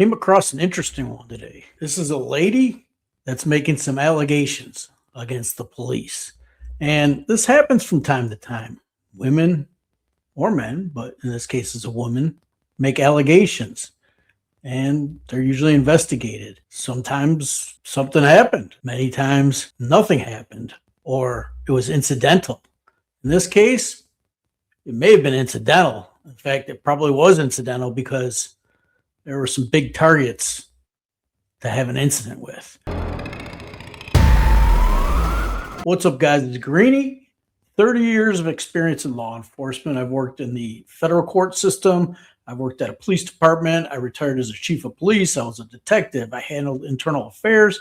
Came across an interesting one today. This is a lady that's making some allegations against the police. And this happens from time to time. Women or men, but in this case it's a woman, make allegations and they're usually investigated. Sometimes something happened. Many times nothing happened or it was incidental. In this case, it may have been incidental. In fact, it probably was incidental because there were some big targets to have an incident with. What's up, guys? It's Greeny. 30 years of experience in law enforcement. I've worked in the federal court system. I've worked at a police department. I retired as a chief of police. I was a detective. I handled internal affairs.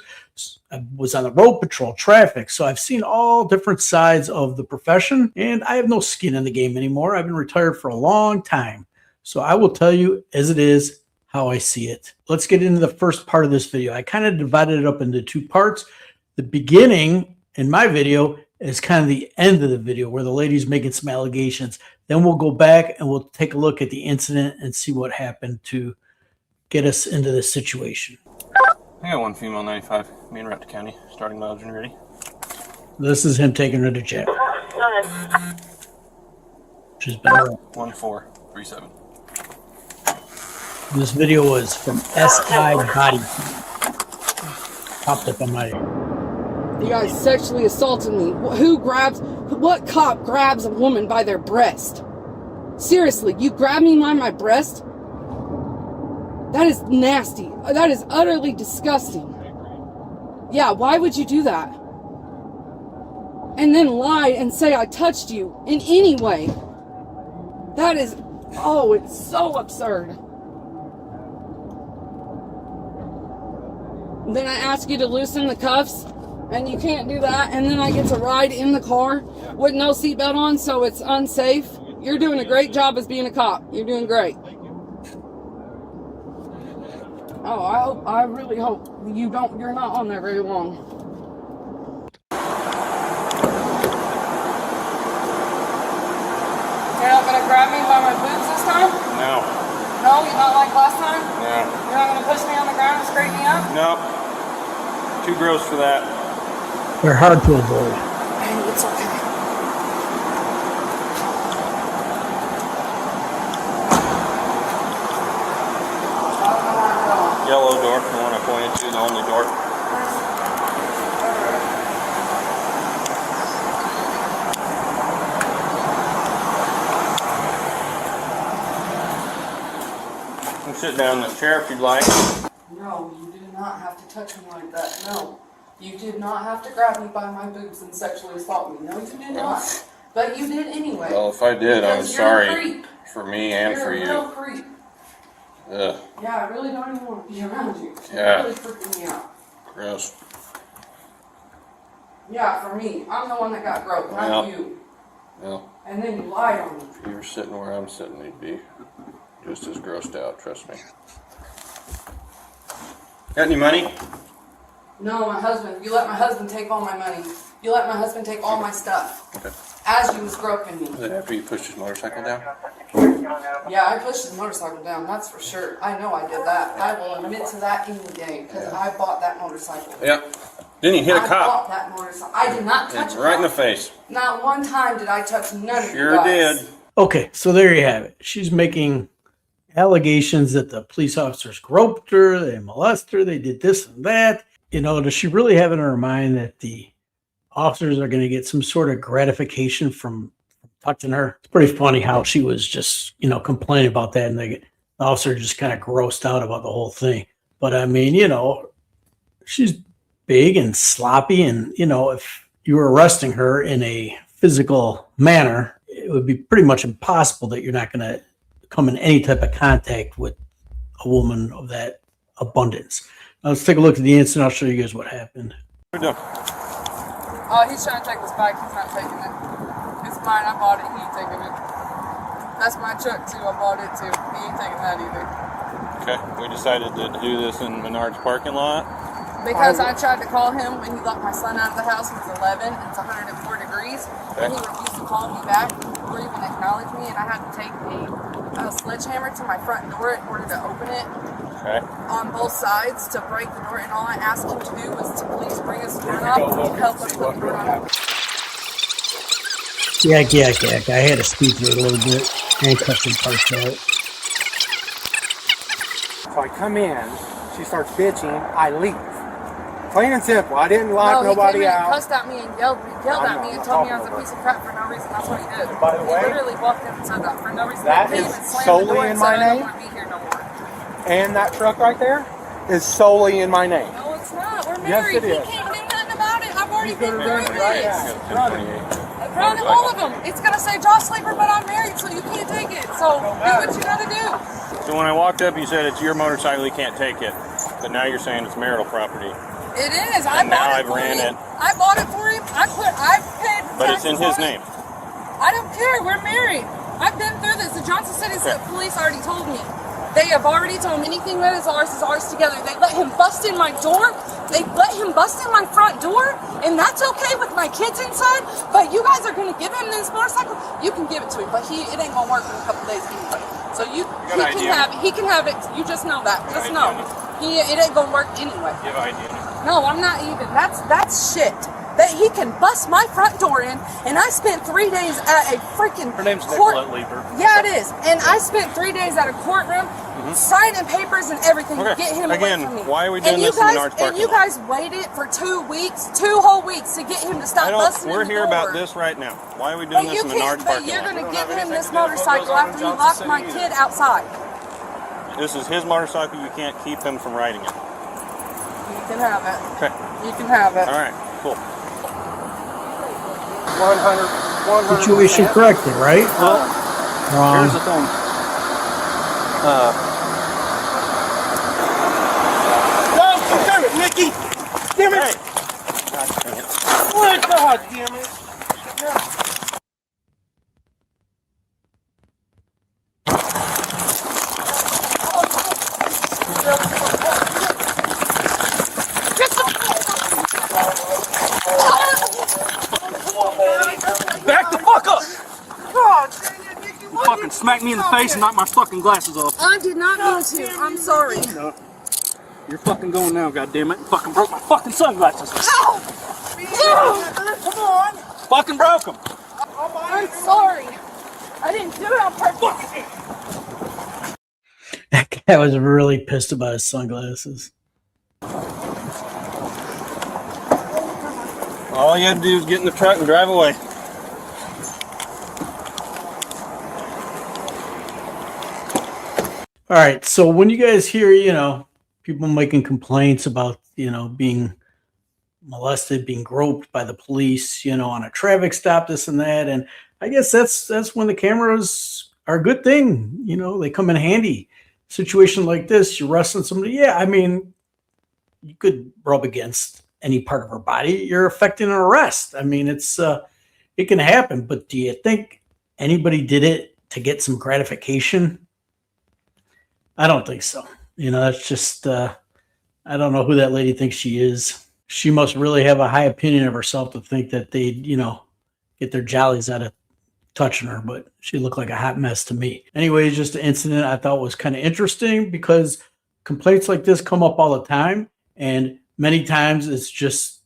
I was on the road patrol, traffic. So I've seen all different sides of the profession, and I have no skin in the game anymore. I've been retired for a long time. So I will tell you as it is, how I see it. Let's get into the first part of this video. I kind of divided it up into two parts. The beginning in my video is kind of the end of the video where the lady's making some allegations. Then we'll go back and we'll take a look at the incident and see what happened to get us into this situation. I got one female 95, me in Rant County, starting mileage when you're ready. This is him taking her to jail. She's been around. 1437. This video was from SI Bodycam. Popped up on my... You guys sexually assaulted me. What cop grabs a woman by their breast? Seriously, you grabbed me by my breast? That is nasty. That is utterly disgusting. Yeah, why would you do that? And then lie and say I touched you in any way. That is, oh, it's so absurd. Then I ask you to loosen the cuffs, and you can't do that, and then I get to ride in the car with no seatbelt on, so it's unsafe. You're doing a great job as being a cop. You're doing great. Oh, I really hope you're not on there very long. You're not gonna grab me by my boobs this time? No. No, you're not like last time? No. You're not gonna push me on the ground and scrape me up? No. Too gross for that. They're hard to avoid. Hey, it's okay. Yellow door, the one I pointed to, the only door. You can sit down in the chair if you'd like. No, you did not have to touch me like that. No. You did not have to grab me by my boobs and sexually assault me. No, you did not. But you did anyway. Well, if I did, I'm Because you're a sorry creep. for me and You're for a you. real creep. Ugh, Yeah, I really don't even want to be around you. Yeah. You're really freaking me out. gross. Yeah, for me. I'm the one that got groped, not Yep. you. Well, And then you lied on me. if you were sitting where I'm sitting, you'd be just as grossed out, trust me. Got any money? No, my husband. You let my husband take all my money. You let my husband take all my stuff. Okay. As you was groping me. Was it after you pushed his motorcycle down? Yeah, I pushed his motorcycle down, that's for sure. I know I did that. I will admit to that any day, because I bought that motorcycle. Yeah. Didn't you hit a I cop? bought that motorcycle. I did not touch it. Right in the face. Not one time did I touch none of you Sure guys. did. Okay, so there you have it. She's making allegations that the police officers groped her, they molested her, they did this and that. You know, does she really have in her mind that the officers are going to get some sort of gratification from touching her? It's pretty funny how she was just, complaining about that, and the officer just kind of grossed out about the whole thing. But I mean, she's big and sloppy, and, if you were arresting her in a physical manner, it would be pretty much impossible that you're not going to come in any type of contact with a woman of that abundance. Now let's take a look at the incident. I'll show you guys what happened. What are you doing? Oh, he's trying to take this back. He's not taking it. It's mine. I bought it. He ain't taking it. That's my truck, too. I bought it, too. He ain't taking that either. Okay, we decided to do this in Menard's parking lot. Because I tried to call him when he let my son out of the house. It was 11. It's 104 degrees. And he refused to call me back or even acknowledge me. And I had to take a sledgehammer to my front door in order to open it. Okay. on both sides to break the door, and all I asked him to do was to please bring his doorknob to help us put the door on. Yeah. I had to speed through it a little bit. Handcuffs and parts out. So I come in, she starts bitching, I leave. Plain and simple. I didn't lock nobody he came in out. and cussed at me and yelled at me and told me I was a piece of crap for no reason. That's what he did. By the way, he literally walked in and said that for no reason. that He came is and slammed solely the door in and my said, I don't name? want to be here no more. And that truck right there is solely in my name. No, it's not. We're Yes, married. it is. He can't do nothing about it. I've already been through this. Run it. Run all of them. It's going to say jaw sleeper, but I'm married, so you can't take it. So do what you got to do. So when I walked up, you said it's your motorcycle, you can't take it. But now you're saying it's marital property. It is. I And now bought it I've for ran him. it. I bought it for him. I paid the But it's in taxes his on it. name. I don't care. We're married. I've been through this. The Johnson City police already told me. They have already told me anything that is ours together. They let him bust in my door. They let him bust in my front door, and that's okay with my kids inside. But you guys are going to give him this motorcycle. You can give it to him, but it ain't going to work in a couple days anyway. So he can have it. You just know that. Just know. It ain't going to work anyway. You have ID. No, I'm not even. That's shit. That he can bust my front door in, and I spent 3 days at a freaking Her name's court. Nicolette Lieber. Yeah, it is. And I spent 3 days at a courtroom, signing papers and everything to get him away from me. Why are we doing and this in the Nards And parking you lot? guys waited for 2 weeks, 2 whole weeks to get him to stop busting in We're the here door. about this right now. Why are we doing But this you in the Nards can't. But parking you're lot? going to give him this motorcycle after you locked my kid outside. This is his motorcycle. You can't keep him from riding it. You can have it. Okay. You can have it. All right. Cool. 100. Situation corrected, right? Wrong. Here's the thing. No, damn it, Mickey! Damn it! What? God damn it! Back the fuck up! God dang it, Mickey! You fucking smacked me in the face and knocked my fucking glasses off. I did not mean to. I'm sorry. No. You're fucking going now, goddammit. You fucking broke my fucking sunglasses. Ow! Come on! Fucking broke them. I'm sorry. I didn't do it on purpose. That guy was really pissed about his sunglasses. All you had to do is get in the truck and drive away. All right. So when you guys hear, people making complaints about, being molested, being groped by the police, on a traffic stop, this and that. And I guess that's when the cameras are a good thing. They come in handy. Situation like this, you're arresting somebody. Yeah, I mean, you could rub against any part of her body. You're affecting an arrest. I mean, it can happen. But do you think anybody did it to get some gratification? I don't think so. That's just, I don't know who that lady thinks she is. She must really have a high opinion of herself to think that they'd, get their jollies out of touching her, but she looked like a hot mess to me. Anyways, just an incident I thought was kind of interesting because complaints like this come up all the time. And many times it's just,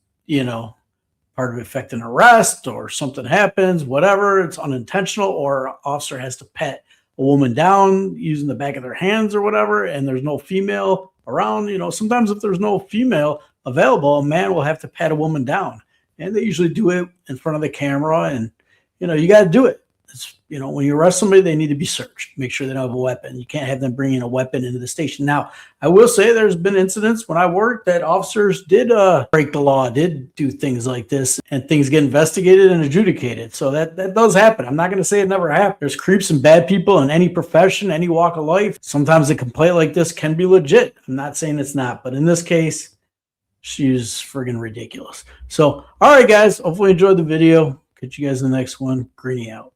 part of affecting an arrest or something happens, whatever. It's unintentional, or an officer has to pet a woman down using the back of their hands or whatever, and there's no female around. Sometimes if there's no female available, a man will have to pat a woman down, and they usually do it in front of the camera. And you got to do it. It's, when you arrest somebody, they need to be searched. Make sure they don't have a weapon. You can't have them bringing a weapon into the station. Now, I will say there's been incidents when I worked that officers did break the law, did do things like this, and things get investigated and adjudicated. So that does happen. I'm not going to say it never happened. There's creeps and bad people in any profession, any walk of life. Sometimes a complaint like this can be legit. I'm not saying it's not, but in this case, she's friggin' ridiculous. So, all right, guys, hopefully you enjoyed the video. Catch you guys in the next one. Greeny out.